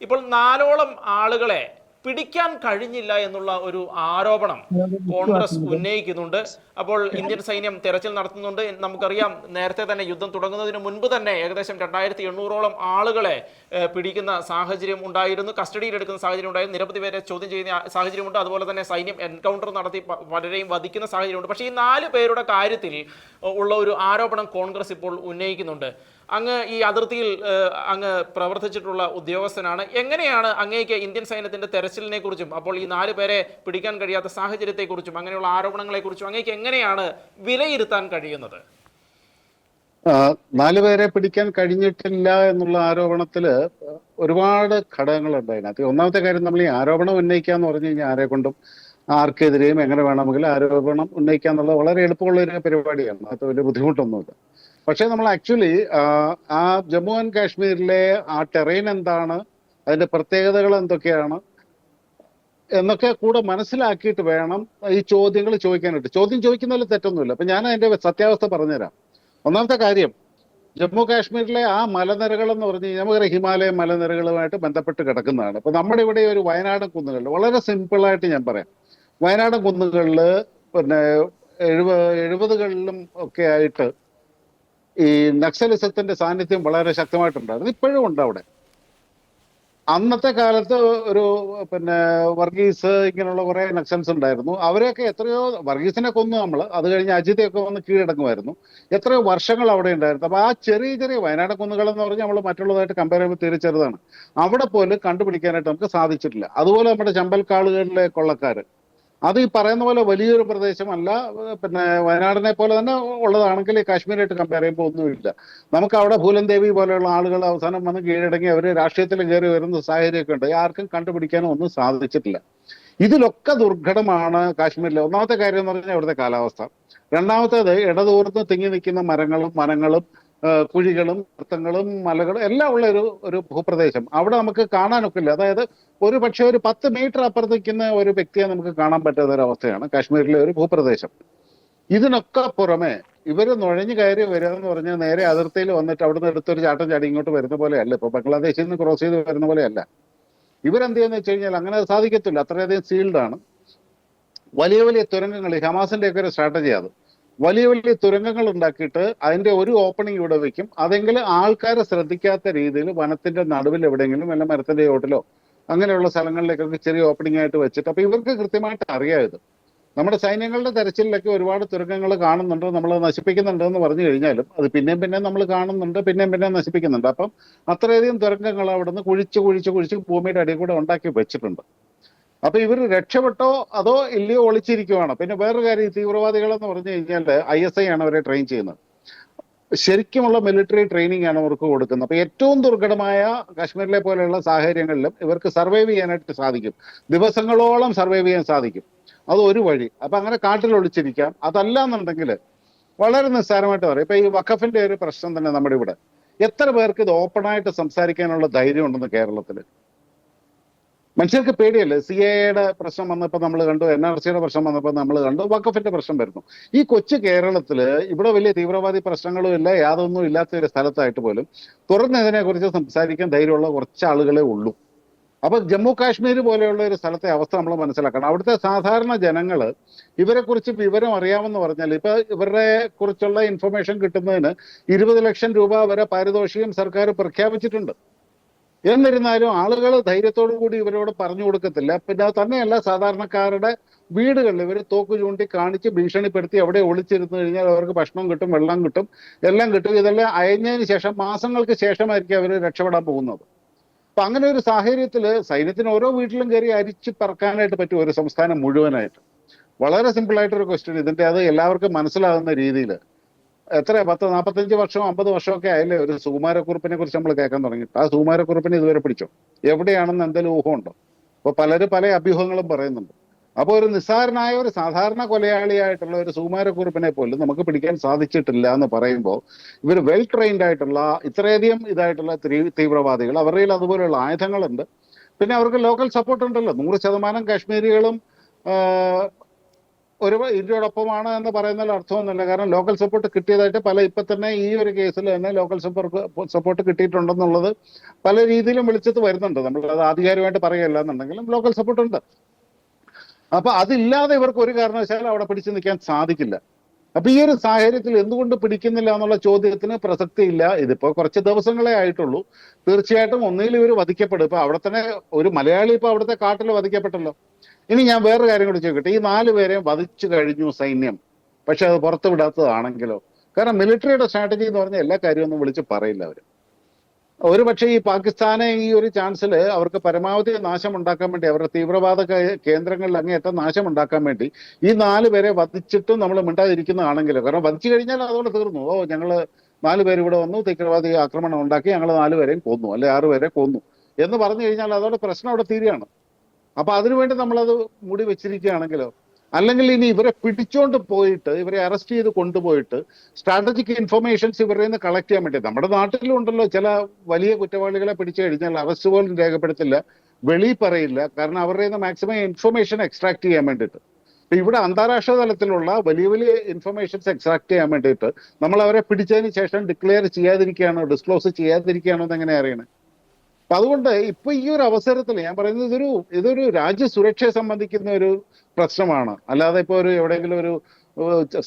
ഇപ്പോൾ 4ഓളം ആളുകളെ പിടിക്കാൻ കഴിഞ്ഞില്ല എന്നുള്ള ഒരു ആരോപണം കോൺഗ്രസ് ഉന്നയിക്കുന്നുണ്ട്. അപ്പോൾ ഇന്ത്യൻ സൈന്യം തെരച്ചിൽ നടത്തുന്നുണ്ട്. നമുക്കറിയാം, നേരത്തെ തന്നെ യുദ്ധം തുടങ്ങുന്നതിന് മുൻപ് തന്നെ ഏകദേശം 2800ഓളം ആളുകളെ പിടിക്കുന്ന സാഹചര്യം ഉണ്ടായിരുന്നു, കസ്റ്റഡിയിൽ എടുക്കുന്ന സാഹചര്യം ഉണ്ടായിരുന്നു, നിരവധി പേരെ ചോദ്യം ചെയ്യുന്ന സാഹചര്യമുണ്ട്. അതുപോലെ തന്നെ സൈന്യം എൻകൗണ്ടർ നടത്തി പലരെയും വധിക്കുന്ന സാഹചര്യമുണ്ട്. പക്ഷേ ഈ 4 പേരുടെ കാര്യത്തിൽ ഉള്ള ഒരു ആരോപണം കോൺഗ്രസ് ഇപ്പോൾ ഉന്നയിക്കുന്നുണ്ട്. അങ്ങ് ഈ അതിർത്തിയിൽ അങ്ങ് പ്രവർത്തിച്ചിട്ടുള്ള ഉദ്യോഗസ്ഥനാണ്. എങ്ങനെയാണ് അങ്ങേക്ക് ഇന്ത്യൻ സൈന്യത്തിന്റെ തെരച്ചിലിനെ കുറിച്ചും അപ്പോൾ ഈ 4 പേരെ പിടിക്കാൻ കഴിയാത്ത സാഹചര്യത്തെക്കുറിച്ചും അങ്ങനെയുള്ള ആരോപണങ്ങളെക്കുറിച്ചും അങ്ങേക്ക് എങ്ങനെയാണ് വിലയിരുത്താൻ കഴിയുന്നത്? 4 പേരെ പിടിക്കാൻ കഴിഞ്ഞിട്ടില്ല എന്നുള്ള ആരോപണത്തില് ഒരുപാട് ഘടകങ്ങളുണ്ട് അതിനകത്ത്. ഒന്നാമത്തെ കാര്യം, നമ്മൾ ഈ ആരോപണം ഉന്നയിക്കുക എന്ന് പറഞ്ഞു കഴിഞ്ഞാൽ ആരെ കൊണ്ടും ആർക്കെതിരെയും എങ്ങനെ വേണമെങ്കിലും ആരോപണം ഉന്നയിക്കുക എന്നുള്ളത് വളരെ എളുപ്പമുള്ള ഒരു പരിപാടിയാണ്. അത് വലിയ ബുദ്ധിമുട്ടൊന്നുമില്ല. പക്ഷെ നമ്മൾ ആക്ച്വലി ആ ജമ്മു ആൻഡ് കാശ്മീരിലെ ആ ടെറൈൻ എന്താണ്, അതിന്റെ പ്രത്യേകതകൾ എന്തൊക്കെയാണ് എന്നൊക്കെ കൂടെ മനസ്സിലാക്കിയിട്ട് വേണം ഈ ചോദ്യങ്ങൾ ചോദിക്കാനായിട്ട്. ചോദ്യം ചോദിക്കുന്നതിൽ തെറ്റൊന്നുമില്ല. അപ്പൊ ഞാൻ അതിന്റെ സത്യാവസ്ഥ പറഞ്ഞുതരാം. ഒന്നാമത്തെ കാര്യം, ജമ്മു കാശ്മീരിലെ ആ മലനിരകൾ എന്ന് പറഞ്ഞു കഴിഞ്ഞാൽ നമുക്കറിയാം ഹിമാലയ മലനിരകളുമായിട്ട് ബന്ധപ്പെട്ട് കിടക്കുന്നതാണ്. അപ്പൊ നമ്മുടെ ഇവിടെ ഒരു വയനാടൻ കുന്നുകളിൽ വളരെ സിമ്പിളായിട്ട് ഞാൻ പറയാം. വയനാടൻ കുന്നുകളിൽ പിന്നെ 70കളിലും ഒക്കെ ആയിട്ട് ഈ നക്സലിസത്തിന്റെ സാന്നിധ്യം വളരെ ശക്തമായിട്ടുണ്ടായിരുന്നു. ഇപ്പോഴും ഉണ്ട് അവിടെ. അന്നത്തെ കാലത്ത് ഒരു പിന്നെ വർഗീസ് ഇങ്ങനെയുള്ള കുറെ നക്സൽസ് ഉണ്ടായിരുന്നു. അവരെയൊക്കെ എത്രയോ, വർഗീസിനെ കൊന്നു നമ്മൾ, അത് കഴിഞ്ഞ് അജിതയൊക്കെ വന്ന് കീഴടങ്ങുമായിരുന്നു. എത്രയോ വർഷങ്ങൾ അവിടെ ഉണ്ടായിരുന്നു. അപ്പൊ ആ ചെറിയ ചെറിയ വയനാട് കുന്നുകൾ എന്ന് പറഞ്ഞാൽ നമ്മൾ മറ്റുള്ളതായിട്ട് കമ്പയർ ചെയ്യുമ്പോൾ തീരെ ചെറുതാണ്. അവിടെ പോലും കണ്ടുപിടിക്കാനായിട്ട് നമുക്ക് സാധിച്ചിട്ടില്ല. അതുപോലെ നമ്മുടെ ചമ്പൽക്കാളുകളിലെ കൊള്ളക്കാര്, അത് ഈ പറയുന്ന പോലെ വലിയൊരു പ്രദേശമല്ല. പിന്നെ വയനാടിനെ പോലെ തന്നെ ഉള്ളതാണെങ്കിൽ കാശ്മീരായിട്ട് കമ്പയർ ചെയ്യുമ്പോൾ ഒന്നുമില്ല. നമുക്ക് അവിടെ ഭൂലൻ ദേവി പോലെയുള്ള ആളുകൾ അവസാനം വന്ന് കീഴടങ്ങി അവർ രാഷ്ട്രീയത്തിൽ കയറി വരുന്ന സാഹചര്യമൊക്കെ ഉണ്ട്. ആർക്കും കണ്ടുപിടിക്കാനോ ഒന്നും സാധിച്ചിട്ടില്ല. ഇതിലൊക്കെ ദുർഘടമാണ് കാശ്മീരിലെ. ഒന്നാമത്തെ കാര്യം എന്ന് പറഞ്ഞാൽ ഇവിടുത്തെ കാലാവസ്ഥ. രണ്ടാമത്തേത്, ഇടതൂർന്ന് തിങ്ങി നിൽക്കുന്ന മരങ്ങളും വനങ്ങളും കുഴികളും ഗർത്തങ്ങളും മലകളും എല്ലാം ഉള്ള ഒരു ഭൂപ്രദേശം. അവിടെ നമുക്ക് കാണാനൊക്കില്ല. അതായത് ഒരു പക്ഷേ ഒരു 10 മീറ്റർ അപ്പുറത്ത് നിൽക്കുന്ന ഒരു വ്യക്തിയെ നമുക്ക് കാണാൻ പറ്റാത്ത ഒരു അവസ്ഥയാണ് കാശ്മീരിലെ ഒരു ഭൂപ്രദേശം. ഇതിനൊക്കെ പുറമെ ഇവർ നുഴഞ്ഞു കയറി വരിക എന്ന് പറഞ്ഞാൽ നേരെ അതിർത്തിയിൽ വന്നിട്ട് അവിടുന്ന് എടുത്തൊരു ചാട്ടം ചാടി ഇങ്ങോട്ട് വരുന്ന പോലെയല്ല. ഇപ്പൊ ബംഗ്ലാദേശിൽ നിന്ന് ക്രോസ് ചെയ്ത് വരുന്ന പോലെയല്ല. ഇവരെന്ത് ചെയ്യുന്ന വെച്ച് കഴിഞ്ഞാൽ അങ്ങനെ സാധിക്കത്തില്ല. അത്രയധികം സീൽഡാണ്. വലിയ വലിയ തുരങ്കങ്ങൾ, ഹമാസിന്റെ ഒക്കെ ഒരു സ്ട്രാറ്റജി അത്. വലിയ വലിയ തുരങ്കങ്ങൾ ഉണ്ടാക്കിയിട്ട് അതിന്റെ ഒരു ഓപ്പണിംഗ് ഇവിടെ വെക്കും. അതെങ്കിലും ആൾക്കാരെ ശ്രദ്ധിക്കാത്ത രീതിയിൽ വനത്തിന്റെ നടുവിൽ എവിടെയെങ്കിലും വല്ല മരത്തിന്റെ ചോട്ടിലോ അങ്ങനെയുള്ള സ്ഥലങ്ങളിലേക്കൊക്കെ ചെറിയ ഓപ്പണിംഗ് ആയിട്ട് വെച്ചിട്ട്, അപ്പൊ ഇവർക്ക് കൃത്യമായിട്ട് അറിയാം ഇത്. നമ്മുടെ സൈന്യങ്ങളുടെ തെരച്ചിലൊക്കെ ഒരുപാട് തുരങ്കങ്ങൾ കാണുന്നുണ്ട്, നമ്മൾ നശിപ്പിക്കുന്നുണ്ട് എന്ന് പറഞ്ഞു കഴിഞ്ഞാലും അത് പിന്നെയും പിന്നെയും നമ്മൾ കാണുന്നുണ്ട്, പിന്നെയും പിന്നെയും നശിപ്പിക്കുന്നുണ്ട്. അപ്പം അത്രയധികം തുരങ്കങ്ങൾ അവിടെ നിന്ന് കുഴിച്ച് കുഴിച്ച് കുഴിച്ച് ഭൂമിയുടെ അടിയിൽ കൂടെ ഉണ്ടാക്കി വെച്ചിട്ടുണ്ട്. അപ്പൊ ഇവർ രക്ഷപ്പെട്ടോ അതോ ഇല്ലയോ ഒളിച്ചിരിക്കുവാണ്. പിന്നെ വേറൊരു കാര്യം, തീവ്രവാദികൾ എന്ന് പറഞ്ഞു കഴിഞ്ഞാൽ ISI ആണ് അവരെ ട്രെയിൻ ചെയ്യുന്നത്. ശരിക്കുമുള്ള മിലിറ്ററി ട്രെയിനിങ് ആണ് അവർക്ക് കൊടുക്കുന്നത്. അപ്പൊ ഏറ്റവും ദുർഘടമായ കാശ്മീരിലെ പോലെയുള്ള സാഹചര്യങ്ങളിലും ഇവർക്ക് സർവൈവ് ചെയ്യാനായിട്ട് സാധിക്കും. ദിവസങ്ങളോളം സർവൈവ് ചെയ്യാൻ സാധിക്കും. അത് ഒരു വഴി. അപ്പൊ അങ്ങനെ കാട്ടിൽ ഒളിച്ചിരിക്കാം. അതല്ല എന്നുണ്ടെങ്കിൽ വളരെ നിസ്സാരമായിട്ട് പറയും. ഇപ്പൊ ഈ വഖഫിന്റെ ഒരു പ്രശ്നം തന്നെ നമ്മുടെ ഇവിടെ, എത്ര പേർക്ക് ഇത് ഓപ്പണായിട്ട് സംസാരിക്കാനുള്ള ധൈര്യം ഉണ്ടെന്ന് കേരളത്തിൽ? മനുഷ്യർക്ക് പേടിയല്ലേ? CAA പ്രശ്നം വന്നപ്പോൾ നമ്മൾ കണ്ടു, NRCയുടെ പ്രശ്നം വന്നപ്പോൾ നമ്മൾ കണ്ടു, വഖഫിന്റെ പ്രശ്നം വരുന്നു. ഈ കൊച്ചു കേരളത്തില് ഇവിടെ വലിയ തീവ്രവാദി പ്രശ്നങ്ങളും ഇല്ല, യാതൊന്നും ഇല്ലാത്ത ഒരു സ്ഥലത്തായിട്ട് പോലും തുറന്ന് ഇതിനെക്കുറിച്ച് സംസാരിക്കാൻ ധൈര്യമുള്ള കുറച്ച് ആളുകളെ ഉള്ളൂ. അപ്പൊ ജമ്മു കാശ്മീർ പോലെയുള്ള ഒരു സ്ഥലത്തെ അവസ്ഥ നമ്മൾ മനസ്സിലാക്കണം. അവിടുത്തെ സാധാരണ ജനങ്ങള് ഇവരെ കുറിച്ച് വിവരം അറിയാമെന്ന് പറഞ്ഞാൽ, ഇപ്പൊ ഇവരുടെ കുറിച്ചുള്ള ഇൻഫർമേഷൻ കിട്ടുന്നതിന് 20 ലക്ഷം രൂപ വരെ പാരിതോഷികം സർക്കാർ പ്രഖ്യാപിച്ചിട്ടുണ്ട്. എന്നിരുന്നാലും ആളുകൾ ധൈര്യത്തോടു കൂടി ഇവരോട് പറഞ്ഞു കൊടുക്കത്തില്ല. പിന്നെ അത് തന്നെയല്ല, സാധാരണക്കാരുടെ വീടുകളിൽ ഇവർ തോക്ക് ചൂണ്ടി കാണിച്ച് ഭീഷണിപ്പെടുത്തി അവിടെ ഒളിച്ചിരുന്നു കഴിഞ്ഞാൽ അവർക്ക് ഭക്ഷണം കിട്ടും, വെള്ളം കിട്ടും, എല്ലാം കിട്ടും. ഇതെല്ലാം അയഞ്ഞതിന് ശേഷം മാസങ്ങൾക്ക് ശേഷമായിരിക്കും അവർ രക്ഷപ്പെടാൻ പോകുന്നത്. അപ്പൊ അങ്ങനെ ഒരു സാഹചര്യത്തിൽ സൈന്യത്തിന് ഓരോ വീട്ടിലും കയറി അരിച്ച് പറക്കാനായിട്ട് പറ്റും ഒരു സംസ്ഥാനം മുഴുവനായിട്ട്? വളരെ സിമ്പിൾ ആയിട്ടൊരു ക്വസ്റ്റ്യൻ. ഇതിന്റെ അത് എല്ലാവർക്കും മനസ്സിലാകുന്ന രീതിയിൽ എത്ര 10-45 വർഷമോ 50 വർഷമൊക്കെ ആയില്ലേ ഒരു സുകുമാരക്കുറുപ്പിനെ കുറിച്ച് നമ്മൾ കേൾക്കാൻ തുടങ്ങിയിട്ട്? ആ സുകുമാരക്കുറുപ്പിനെ ഇതുവരെ പിടിച്ചോ? എവിടെയാണെന്ന് എന്തെങ്കിലും ഊഹമുണ്ടോ? അപ്പൊ പലരും പല അഭ്യൂഹങ്ങളും പറയുന്നുണ്ട്. അപ്പൊ ഒരു നിസ്സാരനായ ഒരു സാധാരണ കൊലയാളിയായിട്ടുള്ള ഒരു സുകുമാരക്കുറുപ്പിനെ പോലും നമുക്ക് പിടിക്കാൻ സാധിച്ചിട്ടില്ല എന്ന് പറയുമ്പോൾ, ഇവർ വെൽ ട്രെയിൻഡ് ആയിട്ടുള്ള ഇത്രയധികം ഇതായിട്ടുള്ള തീവ്രവാദികൾ, അവരുടെ കയ്യിൽ അതുപോലെയുള്ള ആയുധങ്ങളുണ്ട്. പിന്നെ അവർക്ക് ലോക്കൽ സപ്പോർട്ട് ഉണ്ടല്ലോ. 100% കാശ്മീരികളും ഇന്ത്യയോടൊപ്പമാണ് എന്ന് പറയുന്നതിൽ അർത്ഥമൊന്നുമില്ല. കാരണം ലോക്കൽ സപ്പോർട്ട് കിട്ടിയതായിട്ട് ഇപ്പൊ തന്നെ ഈ ഒരു കേസിൽ തന്നെ ലോക്കൽ സപ്പോർട്ട് കിട്ടിയിട്ടുണ്ടെന്നുള്ളത് പല രീതിയിലും വിളിച്ചത് വരുന്നുണ്ട്. നമ്മൾ അത് ആധികാരികമായിട്ട് പറയുകയല്ല എന്നുണ്ടെങ്കിലും ലോക്കൽ സപ്പോർട്ട് ഉണ്ട്. അപ്പൊ അതില്ലാതെ ഇവർക്ക് ഒരു കാരണവശാലും അവിടെ പിടിച്ചു നിൽക്കാൻ സാധിക്കില്ല. അപ്പൊ ഈ ഒരു സാഹചര്യത്തിൽ എന്തുകൊണ്ട് പിടിക്കുന്നില്ല എന്നുള്ള ചോദ്യത്തിന് പ്രസക്തിയില്ല. ഇതിപ്പോ കുറച്ച് ദിവസങ്ങളെ ആയിട്ടുള്ളൂ. തീർച്ചയായിട്ടും ഒന്നുകിൽ ഇവർ വധിക്കപ്പെടും. ഇപ്പൊ അവിടെ തന്നെ ഒരു മലയാളി ഇപ്പൊ അവിടുത്തെ കാട്ടിൽ വധിക്കപ്പെട്ടല്ലോ. ഇനി ഞാൻ വേറൊരു കാര്യം കൂടി ചോദിക്കട്ടെ, ഈ 4 പേരെയും വധിച്ചു കഴിഞ്ഞു സൈന്യം, പക്ഷെ അത് പുറത്തു വിടാത്തതാണെങ്കിലോ? കാരണം മിലിറ്ററിയുടെ സ്ട്രാറ്റജി എന്ന് പറഞ്ഞാൽ എല്ലാ കാര്യമൊന്നും വിളിച്ച് പറയില്ല അവർ. ഒരു പക്ഷേ ഈ പാകിസ്ഥാനെ ഈ ഒരു ചാൻസിൽ അവർക്ക് പരമാവധി നാശം ഉണ്ടാക്കാൻ വേണ്ടി, അവരുടെ തീവ്രവാദ കേന്ദ്രങ്ങളിൽ അങ്ങേയറ്റം നാശം ഉണ്ടാക്കാൻ വേണ്ടി ഈ 4 പേരെ വധിച്ചിട്ടും നമ്മൾ മിണ്ടാതിരിക്കുന്നതാണെങ്കിലോ? കാരണം വധിച്ചു കഴിഞ്ഞാൽ അതോടെ തീർന്നു. ഞങ്ങള് 4 പേര് ഇവിടെ വന്നു, തീവ്രവാദി ആക്രമണം ഉണ്ടാക്കി, ഞങ്ങൾ 4 പേരെയും കൊന്നു, അല്ലെ 6 പേരെ കൊന്നു എന്ന് പറഞ്ഞു കഴിഞ്ഞാൽ അതോടെ പ്രശ്നം അവിടെ തീരുകയാണ്. അപ്പൊ അതിനുവേണ്ടി നമ്മളത് മൂടി വെച്ചിരിക്കുകയാണെങ്കിലോ? അല്ലെങ്കിൽ ഇനി ഇവരെ പിടിച്ചോണ്ട് പോയിട്ട്, ഇവരെ അറസ്റ്റ് ചെയ്ത് കൊണ്ടുപോയിട്ട് സ്ട്രാറ്റജിക് ഇൻഫർമേഷൻസ് ഇവരിൽ നിന്ന് കളക്ട് ചെയ്യാൻ വേണ്ടി, നമ്മുടെ നാട്ടിലും ഉണ്ടല്ലോ ചില വലിയ കുറ്റവാളികളെ പിടിച്ചു കഴിഞ്ഞാൽ അറസ്റ്റ് പോലും രേഖപ്പെടുത്തില്ല, വെളി പറയില്ല. കാരണം അവരുടെ നിന്ന് മാക്സിമം ഇൻഫർമേഷൻ എക്സ്ട്രാക്ട് ചെയ്യാൻ വേണ്ടിയിട്ട്. ഇവിടെ അന്താരാഷ്ട്ര തലത്തിലുള്ള വലിയ വലിയ ഇൻഫർമേഷൻസ് എക്സ്ട്രാക്ട് ചെയ്യാൻ വേണ്ടിയിട്ട് നമ്മൾ അവരെ പിടിച്ചതിന് ശേഷം ഡിക്ലെയർ ചെയ്യാതിരിക്കുകയാണോ, ഡിസ്ക്ലോസ് ചെയ്യാതിരിക്കുകയാണോ എന്ന് എങ്ങനെ അറിയണേ? അപ്പൊ അതുകൊണ്ട് ഇപ്പൊ ഈ ഒരു അവസരത്തിൽ ഞാൻ പറയുന്നത് ഇതൊരു രാജ്യസുരക്ഷയെ സംബന്ധിക്കുന്ന ഒരു പ്രശ്നമാണ്. അല്ലാതെ ഇപ്പൊ എവിടെയെങ്കിലും ഒരു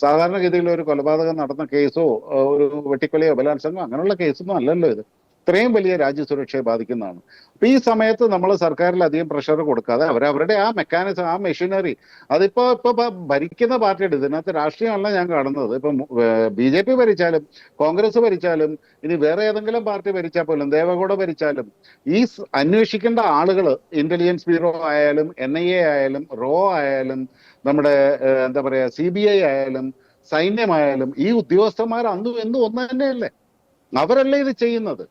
സാധാരണഗതിയിൽ ഒരു കൊലപാതകം നടന്ന കേസോ ഒരു വെട്ടിക്കൊലയോ ബലാത്സംഗമോ അങ്ങനെയുള്ള കേസൊന്നും അല്ലല്ലോ ഇത്. ഇത്രയും വലിയ രാജ്യസുരക്ഷയെ ബാധിക്കുന്നതാണ്. അപ്പൊ ഈ സമയത്ത് നമ്മൾ സർക്കാരിൽ അധികം പ്രഷർ കൊടുക്കാതെ അവരവരുടെ ആ മെക്കാനിസം, ആ മെഷീനറി, അതിപ്പോ ഭരിക്കുന്ന പാർട്ടിയുടെ, ഇതിനകത്ത് രാഷ്ട്രീയമല്ല ഞാൻ കാണുന്നത്. ഇപ്പം BJP ഭരിച്ചാലും കോൺഗ്രസ് ഭരിച്ചാലും ഇനി വേറെ ഏതെങ്കിലും പാർട്ടി ഭരിച്ചാൽ പോലും, ദേവഗൗഡ ഭരിച്ചാലും, ഈ അന്വേഷിക്കേണ്ട ആളുകൾ, ഇന്റലിജൻസ് ബ്യൂറോ ആയാലും NIA ആയാലും റോ ആയാലും നമ്മുടെ എന്താ പറയാ CBI ആയാലും സൈന്യമായാലും, ഈ ഉദ്യോഗസ്ഥന്മാർ അന്നും എന്നും ഒന്ന് തന്നെയല്ലേ? അവരല്ലേ ഇത് ചെയ്യുന്നത്.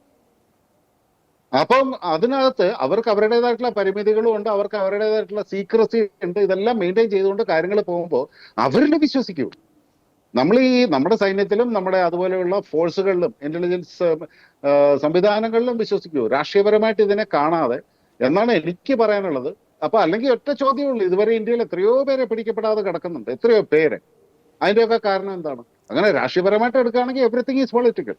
അപ്പം അതിനകത്ത് അവർക്ക് അവരുടേതായിട്ടുള്ള പരിമിതികളും ഉണ്ട്, അവർക്ക് അവരുടേതായിട്ടുള്ള സീക്രസി ഉണ്ട്. ഇതെല്ലാം മെയിൻറ്റെയിൻ ചെയ്തുകൊണ്ട് കാര്യങ്ങൾ പോകുമ്പോൾ അവരിൽ വിശ്വസിക്കൂ. നമ്മുടെ സൈന്യത്തിലും നമ്മുടെ അതുപോലെയുള്ള ഫോഴ്സുകളിലും ഇന്റലിജൻസ് സംവിധാനങ്ങളിലും വിശ്വസിക്കൂ, രാഷ്ട്രീയപരമായിട്ട് ഇതിനെ കാണാതെ എന്നാണ് എനിക്ക് പറയാനുള്ളത്. അപ്പൊ അല്ലെങ്കിൽ ഒറ്റ ചോദ്യമുള്ളൂ, ഇതുവരെ ഇന്ത്യയിൽ എത്രയോ പേരെ പിടിക്കപ്പെടാതെ കിടക്കുന്നുണ്ട്, എത്രയോ പേര്. അതിന്റെയൊക്കെ കാരണം എന്താണ്? അങ്ങനെ രാഷ്ട്രീയപരമായിട്ട് എടുക്കുകയാണെങ്കിൽ എവറിത്തിങ് ഈസ് പൊളിറ്റിക്കൽ.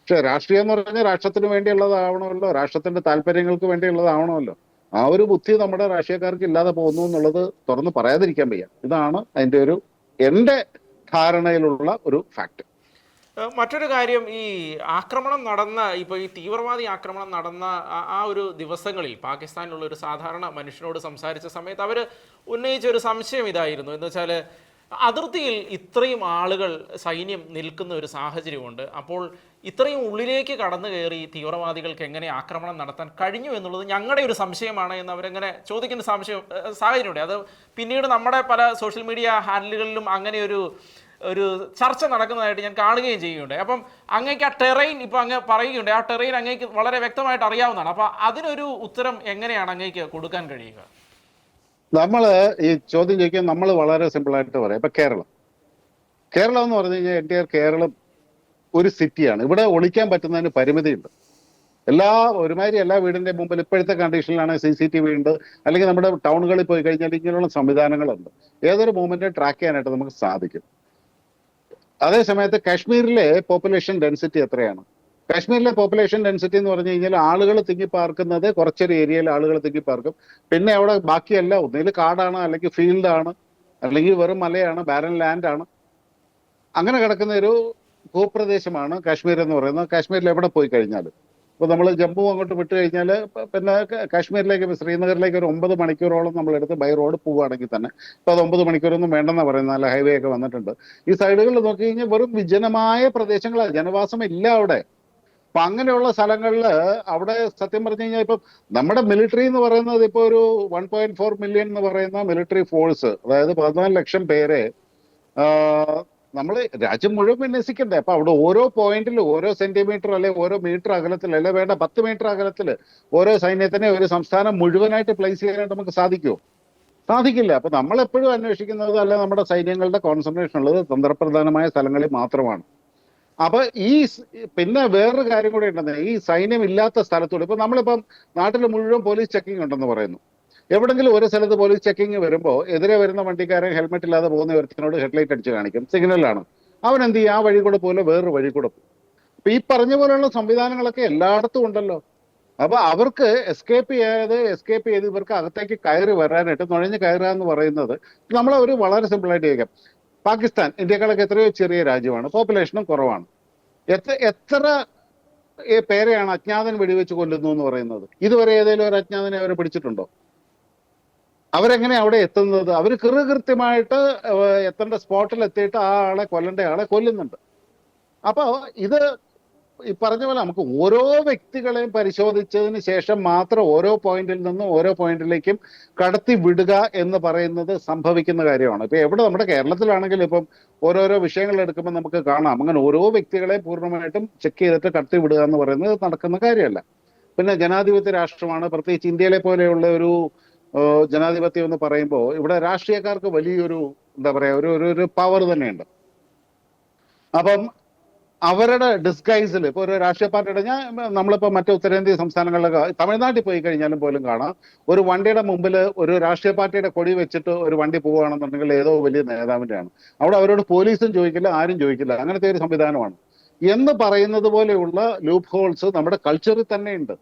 പക്ഷെ രാഷ്ട്രീയം എന്ന് പറഞ്ഞാൽ രാഷ്ട്രത്തിന് വേണ്ടിയുള്ളതാവണമല്ലോ, രാഷ്ട്രത്തിന്റെ താല്പര്യങ്ങൾക്ക് വേണ്ടിയുള്ളതാവണമല്ലോ. ആ ഒരു ബുദ്ധി നമ്മുടെ രാഷ്ട്രീയക്കാർക്ക് ഇല്ലാതെ പോകുന്നു എന്നുള്ളത് തുറന്ന് പറയാതിരിക്കാൻ വയ്യ. ഇതാണ് അതിന്റെ എന്റെ ധാരണയിലുള്ള ഒരു ഫാക്ട്. മറ്റൊരു കാര്യം, ഈ ആക്രമണം നടന്ന, ഇപ്പോൾ ഈ തീവ്രവാദി ആക്രമണം നടന്ന ആ ഒരു ദിവസങ്ങളിൽ പാകിസ്ഥാനിലുള്ള ഒരു സാധാരണ മനുഷ്യനോട് സംസാരിച്ച സമയത്ത് അവർ ഉന്നയിച്ച ഒരു സംശയം ഇതായിരുന്നു. എന്ന് വെച്ചാൽ അതിർത്തിയിൽ ഇത്രയും ആളുകൾ, സൈന്യം നിൽക്കുന്ന ഒരു സാഹചര്യമുണ്ട്. അപ്പോൾ ഇത്രയും ഉള്ളിലേക്ക് കടന്നു കയറി തീവ്രവാദികൾക്ക് എങ്ങനെ ആക്രമണം നടത്താൻ കഴിഞ്ഞു എന്നുള്ളത് ഞങ്ങളുടെ ഒരു സംശയമാണ് എന്ന് അവരെങ്ങനെ ചോദിക്കുന്ന സാഹചര്യമുണ്ട്. അത് പിന്നീട് നമ്മുടെ പല സോഷ്യൽ മീഡിയ ഹാൻഡിലുകളിലും അങ്ങനെ ഒരു ചർച്ച നടക്കുന്നതായിട്ട് ഞാൻ കാണുകയും ചെയ്യുകയുണ്ട്. അപ്പം അങ്ങേക്ക് ആ ടെറൈൻ ഇപ്പം അങ്ങ് പറയുകയുണ്ട്, ആ ടെറൈൻ അങ്ങേക്ക് വളരെ വ്യക്തമായിട്ട് അറിയാവുന്നതാണ്. അപ്പം അതിനൊരു ഉത്തരം എങ്ങനെയാണ് അങ്ങേക്ക് കൊടുക്കാൻ കഴിയുക? ഈ ചോദ്യം ചോദിക്കാൻ നമ്മൾ വളരെ സിമ്പിളായിട്ട് പറയാം. ഇപ്പൊ കേരളം എന്ന് പറഞ്ഞു കഴിഞ്ഞാൽ എൻറ്റയർ കേരളം ഒരു സിറ്റിയാണ്. ഇവിടെ ഒളിക്കാൻ പറ്റുന്നതിന് പരിമിതിയുണ്ട്. ഒരുമാതിരി എല്ലാ വീടിന്റെ മുമ്പിൽ ഇപ്പോഴത്തെ കണ്ടീഷനിലാണ് CCTV ഉണ്ട്, അല്ലെങ്കിൽ നമ്മുടെ ടൗണുകളിൽ പോയി കഴിഞ്ഞാൽ ഇങ്ങനെയുള്ള സംവിധാനങ്ങളുണ്ട്. ഏതൊരു മൂവ്മെന്റ് ട്രാക്ക് ചെയ്യാനായിട്ട് നമുക്ക് സാധിക്കും. അതേ സമയത്ത് കാശ്മീരിലെ പോപ്പുലേഷൻ ഡെൻസിറ്റി എത്രയാണ്? കാശ്മീരിലെ പോപ്പുലേഷൻ ഡെൻസിറ്റി എന്ന് പറഞ്ഞു കഴിഞ്ഞാൽ ആളുകൾ തിങ്ങിപ്പാർക്കുന്നത് കുറച്ചൊരു ഏരിയയിൽ ആളുകൾ തിങ്ങിപ്പാർക്കും. പിന്നെ അവിടെ ബാക്കിയെല്ലാം ഒന്നുകിൽ കാടാണ്, അല്ലെങ്കിൽ ഫീൽഡാണ്, അല്ലെങ്കിൽ വെറും മലയാണ്, ബാരൻ ലാൻഡാണ്. അങ്ങനെ കിടക്കുന്ന ഒരു ഭൂപ്രദേശമാണ് കാശ്മീർ എന്ന് പറയുന്നത്. കാശ്മീരിൽ എവിടെ പോയി കഴിഞ്ഞാലും, ഇപ്പൊ നമ്മൾ ജമ്മു അങ്ങോട്ട് വിട്ടു കഴിഞ്ഞാൽ പിന്നെ കാശ്മീരിലേക്ക്, ശ്രീനഗറിലേക്ക് ഒരു 9 മണിക്കൂറോളം നമ്മളെടുത്ത് ബൈ റോഡ് പോവുകയാണെങ്കിൽ തന്നെ, ഇപ്പൊ അത് 9 മണിക്കൂറൊന്നും വേണ്ടെന്ന് പറയുന്നത്, നല്ല ഹൈവേ ഒക്കെ വന്നിട്ടുണ്ട്. ഈ സൈഡുകളിൽ നോക്കി കഴിഞ്ഞാൽ വെറും വിജനമായ പ്രദേശങ്ങളാണ്, ജനവാസം ഇല്ല അവിടെ. അപ്പൊ അങ്ങനെയുള്ള സ്ഥലങ്ങളിൽ അവിടെ സത്യം പറഞ്ഞു കഴിഞ്ഞാൽ ഇപ്പം നമ്മുടെ മിലിറ്ററി എന്ന് പറയുന്നത് ഇപ്പൊ ഒരു 1.4 മില്യൺ എന്ന് പറയുന്ന മിലിറ്ററി ഫോഴ്സ്, അതായത് 14 ലക്ഷം പേരെ നമ്മൾ രാജ്യം മുഴുവൻ വിന്യസിക്കണ്ടേ? അപ്പൊ അവിടെ ഓരോ പോയിന്റിൽ ഓരോ സെന്റിമീറ്റർ അല്ലെ ഓരോ മീറ്റർ അകലത്തിൽ, അല്ലെ വേണ്ട 10 മീറ്റർ അകലത്തിൽ ഓരോ സൈന്യത്തിനെ ഒരു സംസ്ഥാനം മുഴുവനായിട്ട് പ്ലേസ് ചെയ്യാനായിട്ട് നമുക്ക് സാധിക്കുമോ? സാധിക്കില്ല. അപ്പൊ നമ്മളെപ്പോഴും അന്വേഷിക്കുന്നത്, അല്ലെ നമ്മുടെ സൈന്യങ്ങളുടെ കോൺസെൻട്രേഷൻ ഉള്ളത് തന്ത്രപ്രധാനമായ സ്ഥലങ്ങളിൽ മാത്രമാണ്. അപ്പൊ പിന്നെ വേറൊരു കാര്യം കൂടെ ഉണ്ടെന്ന്, ഈ സൈന്യം ഇല്ലാത്ത സ്ഥലത്തൂടെ ഇപ്പൊ നമ്മളിപ്പം നാട്ടിൽ മുഴുവൻ പോലീസ് ചെക്കിംഗ് ഉണ്ടെന്ന് പറയുന്നു. എവിടെങ്കിലും ഒരു സ്ഥലത്ത് പോലീസ് ചെക്കിങ് വരുമ്പോൾ എതിരെ വരുന്ന വണ്ടിക്കാരൻ ഹെൽമെറ്റ് ഇല്ലാതെ പോകുന്ന ഒരുത്തിനോട് ഹെഡ്ലൈറ്റ് അടിച്ച് കാണിക്കും, സിഗ്നലാണ്. അവൻ എന്ത് ചെയ്യും? ആ വഴി കൂടെ പോലെ വേറൊരു വഴി കൂടെ പോകും. അപ്പൊ ഈ പറഞ്ഞ പോലെയുള്ള സംവിധാനങ്ങളൊക്കെ എല്ലായിടത്തും ഉണ്ടല്ലോ. അപ്പൊ അവർക്ക് എസ്കേപ്പ് ചെയ്ത് ഇവർക്ക് അകത്തേക്ക് കയറി വരാനായിട്ട്, നുഴഞ്ഞ് കയറുക എന്ന് പറയുന്നത് നമ്മളെ ഒരു വളരെ സിമ്പിൾ ആയിട്ട് ചോദിക്കാം. പാകിസ്ഥാൻ ഇന്ത്യക്കാളൊക്കെ എത്രയോ ചെറിയ രാജ്യമാണ്, പോപ്പുലേഷനും കുറവാണ്. എത്ര പേരെയാണ് അജ്ഞാതൻ വെടിവെച്ച് കൊല്ലുന്നു എന്ന് പറയുന്നത്? ഇതുവരെ ഏതെങ്കിലും ഒരു അജ്ഞാതനെ അവരെ പിടിച്ചിട്ടുണ്ടോ? അവരെങ്ങനെ അവിടെ എത്തുന്നത്? അവർ കൃത്യമായിട്ട് എത്തേണ്ട സ്പോട്ടിൽ എത്തിയിട്ട് ആ ആളെ കൊല്ലേണ്ട ആളെ കൊല്ലുന്നുണ്ട്. അപ്പൊ ഇത് ഈ പറഞ്ഞ പോലെ നമുക്ക് ഓരോ വ്യക്തികളെയും പരിശോധിച്ചതിന് ശേഷം മാത്രം ഓരോ പോയിന്റിൽ നിന്നും ഓരോ പോയിന്റിലേക്കും കടത്തി വിടുക എന്ന് പറയുന്നത് സംഭവിക്കുന്ന കാര്യമാണ്. ഇപ്പൊ എവിടെ നമ്മുടെ കേരളത്തിലാണെങ്കിലും ഇപ്പം ഓരോരോ വിഷയങ്ങൾ എടുക്കുമ്പോൾ നമുക്ക് കാണാം, അങ്ങനെ ഓരോ വ്യക്തികളെയും പൂർണ്ണമായിട്ടും ചെക്ക് ചെയ്തിട്ട് കടത്തി വിടുക എന്ന് പറയുന്നത് നടക്കുന്ന കാര്യമല്ല. പിന്നെ ജനാധിപത്യ രാഷ്ട്രമാണ്, പ്രത്യേകിച്ച് ഇന്ത്യയിലെ പോലെയുള്ള ഒരു ജനാധിപത്യം എന്ന് പറയുമ്പോൾ ഇവിടെ രാഷ്ട്രീയക്കാർക്ക് വലിയൊരു എന്താ പറയാ ഒരു പവർ തന്നെയുണ്ട്. അപ്പം അവരുടെ ഡിസ്ഗൈസിൽ ഇപ്പോൾ ഒരു രാഷ്ട്രീയ പാർട്ടിയുടെ നമ്മളിപ്പോൾ മറ്റു ഉത്തരേന്ത്യ സംസ്ഥാനങ്ങളിലൊക്കെ തമിഴ്നാട്ടിൽ പോയി കഴിഞ്ഞാലും പോലും കാണാം, ഒരു വണ്ടിയുടെ മുമ്പിൽ ഒരു രാഷ്ട്രീയ പാർട്ടിയുടെ കൊടി വെച്ചിട്ട് ഒരു വണ്ടി പോവുകയാണെന്നുണ്ടെങ്കിൽ ഏതോ വലിയ നേതാവിൻ്റെയാണ്. അവിടെ അവരോട് പോലീസും ചോദിക്കില്ല, ആരും ചോദിക്കില്ല. അങ്ങനത്തെ ഒരു സംവിധാനമാണ് എന്ന് പറയുന്നത് പോലെയുള്ള ലൂപ്പ് ഹോൾസ് നമ്മുടെ കൾച്ചറിൽ തന്നെ ഉണ്ട്.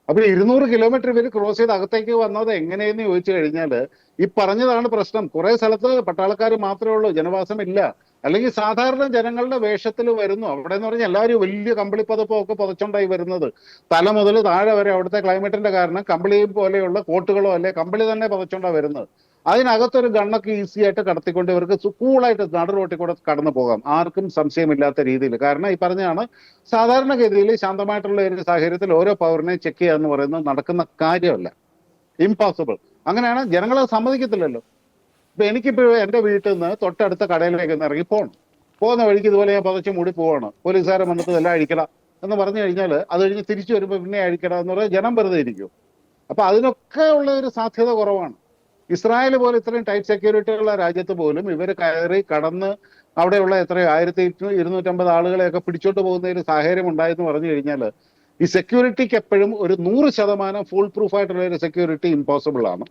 അപ്പൊ 200 കിലോമീറ്റർ ഇവർ ക്രോസ് ചെയ്ത് അകത്തേക്ക് വന്നത് എങ്ങനെയെന്ന് ചോദിച്ചു കഴിഞ്ഞാൽ ഈ പറഞ്ഞതാണ് പ്രശ്നം. കുറെ സ്ഥലത്ത് പട്ടാളക്കാർ മാത്രമേ ഉള്ളൂ, ജനവാസം ഇല്ല. അല്ലെങ്കിൽ സാധാരണ ജനങ്ങളുടെ വേഷത്തിൽ വരുന്നു. അവിടെ എന്ന് പറഞ്ഞാൽ എല്ലാവരും വലിയ കമ്പിളിപ്പതപ്പൊക്കെ പുതച്ചുണ്ടായി വരുന്നത്, തല മുതൽ താഴെ വരെ. അവിടുത്തെ ക്ലൈമറ്റിന്റെ കാരണം കമ്പിളി പോലെയുള്ള കോട്ടുകളോ അല്ലെ കമ്പിളി തന്നെ പുതച്ചുണ്ടാ വരുന്നത്. അതിനകത്തൊരു ഗണ്ണൊക്കെ ഈസി ആയിട്ട് കടത്തിക്കൊണ്ട് ഇവർക്ക് കൂളായിട്ട് നടു റോട്ടിൽ കൂടെ കടന്നു പോകാം, ആർക്കും സംശയമില്ലാത്ത രീതിയിൽ. കാരണം ഈ പറഞ്ഞാണ് സാധാരണഗതിയിൽ ശാന്തമായിട്ടുള്ള ഒരു സാഹചര്യത്തിൽ ഓരോ പൗരനെയും ചെക്ക് ചെയ്യുക എന്ന് പറയുന്നത് നടക്കുന്ന കാര്യമല്ല, ഇംപോസിബിൾ. അങ്ങനെയാണ് ജനങ്ങളെ സമ്മതിക്കത്തില്ലല്ലോ. ഇപ്പൊ എനിക്കിപ്പോൾ എന്റെ വീട്ടിൽ നിന്ന് തൊട്ടടുത്ത കടയിലേക്ക് ഒന്ന് ഇറങ്ങി പോകുന്ന വഴിക്ക് ഇതുപോലെ ഞാൻ പതച്ച് മൂടി പോവാണ്, പോലീസുകാരെ വന്നിട്ട് എല്ലാം അഴിക്കട എന്ന് പറഞ്ഞു കഴിഞ്ഞാൽ അത് കഴിഞ്ഞ് തിരിച്ചു വരുമ്പോൾ പിന്നെ അഴിക്കട എന്ന് പറഞ്ഞാൽ ജനം വെറുതെ ഇരിക്കും. അപ്പൊ അതിനൊക്കെ ഉള്ള ഒരു സാധ്യത കുറവാണ്. ഇസ്രായേൽ പോലെ ഇത്രയും ടൈറ്റ് സെക്യൂരിറ്റി ഉള്ള രാജ്യത്ത് പോലും ഇവർ കയറി കടന്ന് അവിടെയുള്ള എത്രയോ 1250 ആളുകളെയൊക്കെ പിടിച്ചോണ്ട് പോകുന്ന ഒരു സാഹചര്യം ഉണ്ടായെന്ന് പറഞ്ഞു കഴിഞ്ഞാൽ ഈ സെക്യൂരിറ്റിക്ക് എപ്പോഴും ഒരു 100% ഫുൾ പ്രൂഫ് ആയിട്ടുള്ള ഒരു സെക്യൂരിറ്റി ഇമ്പോസിബിൾ ആണ്.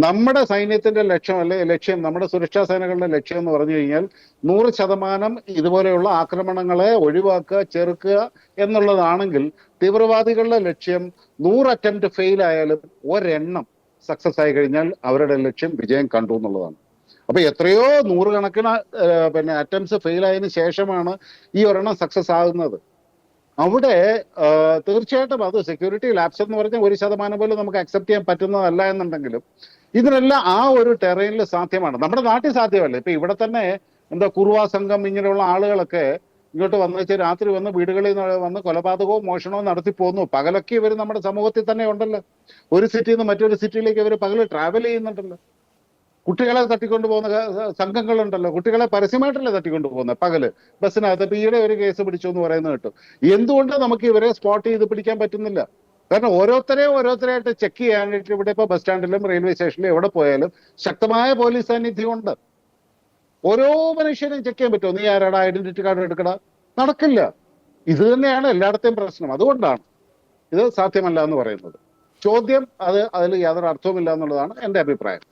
നമ്മുടെ സൈന്യത്തിന്റെ ലക്ഷ്യം നമ്മുടെ സുരക്ഷാ സേനകളുടെ ലക്ഷ്യം എന്ന് പറഞ്ഞു കഴിഞ്ഞാൽ 100% ഇതുപോലെയുള്ള ആക്രമണങ്ങളെ ഒഴിവാക്കുക, ചെറുക്കുക എന്നുള്ളതാണെങ്കിൽ തീവ്രവാദികളുടെ ലക്ഷ്യം 100 അറ്റംപ്റ്റ് ഫെയിൽ ആയാലും ഒരെണ്ണം സക്സസ് ആയി കഴിഞ്ഞാൽ അവരുടെ ലക്ഷ്യം വിജയം കണ്ടു എന്നുള്ളതാണ്. അപ്പൊ എത്രയോ നൂറുകണക്കിന് അറ്റംപ്റ്റ്സ് ഫെയിൽ ആയതിനു ശേഷമാണ് ഈ ഒരെണ്ണം സക്സസ് ആകുന്നത്. അവിടെ തീർച്ചയായിട്ടും അത് സെക്യൂരിറ്റി ലാപ്സ് എന്ന് പറഞ്ഞാൽ 1% പോലും നമുക്ക് അക്സെപ്റ്റ് ചെയ്യാൻ പറ്റുന്നതല്ല എന്നുണ്ടെങ്കിലും ഇതിനെല്ലാം ആ ഒരു ടെറൈനിൽ സാധ്യമാണ്. നമ്മുടെ നാട്ടിൽ സാധ്യമല്ല. ഇപ്പൊ ഇവിടെ തന്നെ കുറുവാ സംഘം ഇങ്ങനെയുള്ള ആളുകളൊക്കെ ഇങ്ങോട്ട് വന്നു രാത്രി വന്ന് വീടുകളിൽ വന്ന് കൊലപാതകവും മോഷണവും നടത്തി പോന്നു. പകലൊക്കെ ഇവർ നമ്മുടെ സമൂഹത്തിൽ തന്നെ ഉണ്ടല്ലോ. ഒരു സിറ്റിയിൽ നിന്ന് മറ്റൊരു സിറ്റിയിലേക്ക് ഇവർ പകല് ട്രാവൽ ചെയ്യുന്നുണ്ടല്ലോ. കുട്ടികളെ തട്ടിക്കൊണ്ടു പോകുന്ന സംഘങ്ങളുണ്ടല്ലോ. കുട്ടികളെ പരസ്യമായിട്ടല്ലേ തട്ടിക്കൊണ്ടു പോകുന്നത് പകല് ബസ്സിനകത്ത്. ഇപ്പൊ ഈയിടെ ഒരു കേസ് പിടിച്ചു എന്ന് പറയുന്നത് കേട്ടു. എന്തുകൊണ്ട് നമുക്ക് ഇവരെ സ്പോട്ട് ചെയ്ത് പിടിക്കാൻ പറ്റുന്നില്ല? കാരണം ഓരോരുത്തരെയായിട്ട് ചെക്ക് ചെയ്യാനായിട്ട് ഇവിടെ ഇപ്പൊ ബസ് സ്റ്റാൻഡിലും റെയിൽവേ സ്റ്റേഷനിലും എവിടെ പോയാലും ശക്തമായ പോലീസ് സാന്നിധ്യം ഉണ്ട്. ഓരോ മനുഷ്യരെയും ചെക്ക് ചെയ്യാൻ പറ്റുമോ? നീ ആരാടാ, ഐഡന്റിറ്റി കാർഡ് എടുക്കടാ? നടക്കില്ല. ഇത് തന്നെയാണ് എല്ലായിടത്തെയും പ്രശ്നം. അതുകൊണ്ടാണ് ഇത് സാധ്യമല്ല എന്ന് പറയുന്നത്. ചോദ്യം അതിൽ യാതൊരു അർത്ഥവുമില്ല എന്നുള്ളതാണ് എൻ്റെ അഭിപ്രായം.